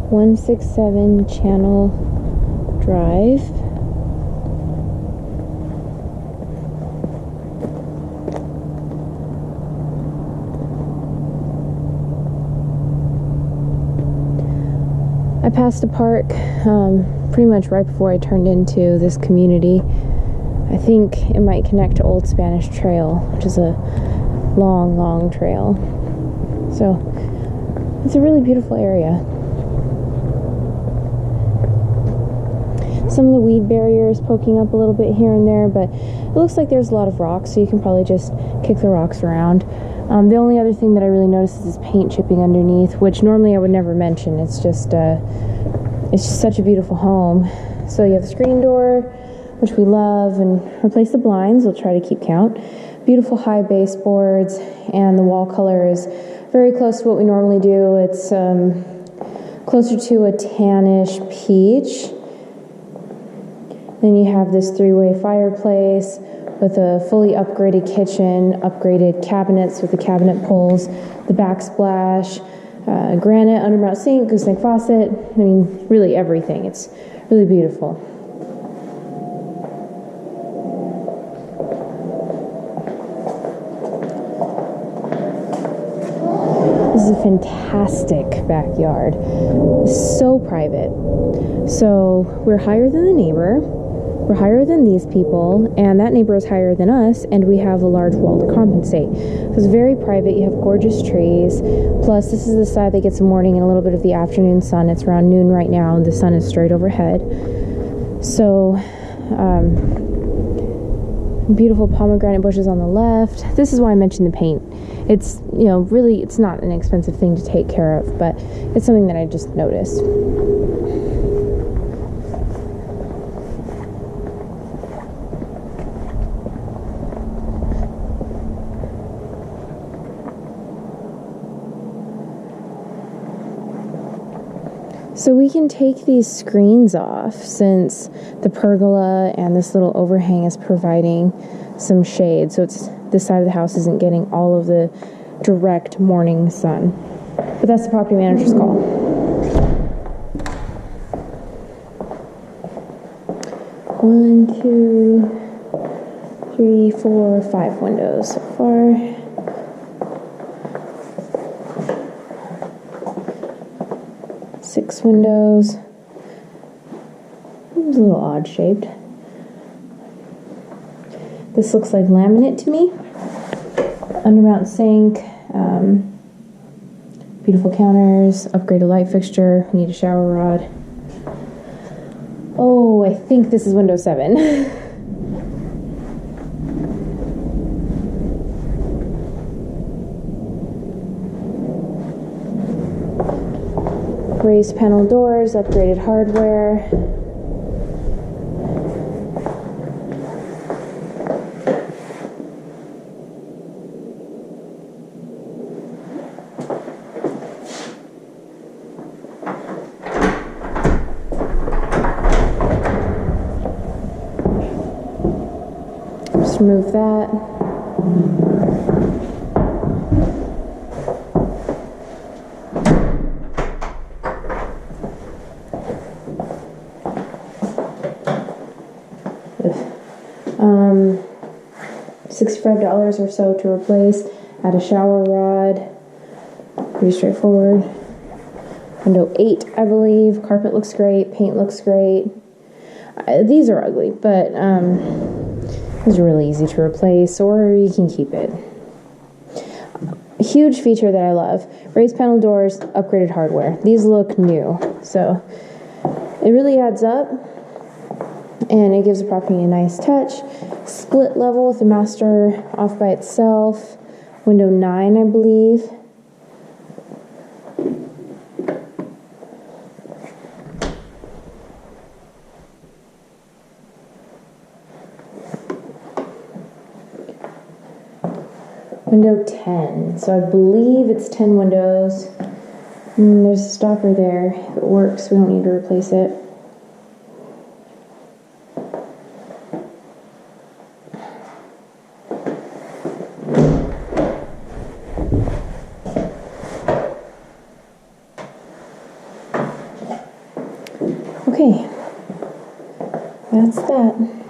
167 Channel Drive. I passed a park pretty much right before I turned into this community. I think it might connect to Old Spanish Trail, which is a long trail. So it's a really beautiful area. Some of the weed barriers poking up a little bit here and there, but it looks like there's a lot of rocks, so you can probably just kick the rocks around. The only other thing that I really noticed is this paint chipping underneath, which normally I would never mention. It's just such a beautiful home. So you have the screen door, which we love, and replace the blinds. We'll try to keep count. Beautiful high baseboards, and the wall color is very close to what we normally do. It's closer to a tannish peach. Then you have this three-way fireplace with a fully upgraded kitchen, upgraded cabinets with the cabinet pulls, the backsplash, granite undermount sink, gooseneck faucet. I mean, really everything. It's really beautiful. This is a fantastic backyard. It's so private. So we're higher than the neighbor. We're higher than these people, and that neighbor is higher than us, and we have a large wall to compensate. So it's very private. You have gorgeous trees. Plus, this is the side that gets the morning and a little bit of the afternoon sun. It's around noon right now, and the sun is straight overhead. So, beautiful pomegranate bushes on the left. This is why I mentioned the paint. It's, really, it's not an expensive thing to take care of, but it's something that I just noticed. So we can take these screens off since the pergola and this little overhang is providing some shade. So this side of the house isn't getting all of the direct morning sun. But that's the property manager's call. 1, 2, 3, 4, 5 windows so far. Six windows. It's a little odd shaped. This looks like laminate to me. Undermount sink. Beautiful counters. Upgraded light fixture. We need a shower rod. Oh, I think this is window 7. Raised panel doors, upgraded hardware. Just remove that. $65 or so to replace. Add a shower rod. Pretty straightforward. Window 8, I believe. Carpet looks great. Paint looks great. These are ugly, but these are really easy to replace, or you can keep it. A huge feature that I love: raised panel doors, upgraded hardware. These look new, so it really adds up. And it gives the property a nice touch. Split level with the master off by itself. Window 9, I believe. Window 10. So I believe it's 10 windows. And there's a stopper there. If it works, we don't need to replace it. Okay, that's that.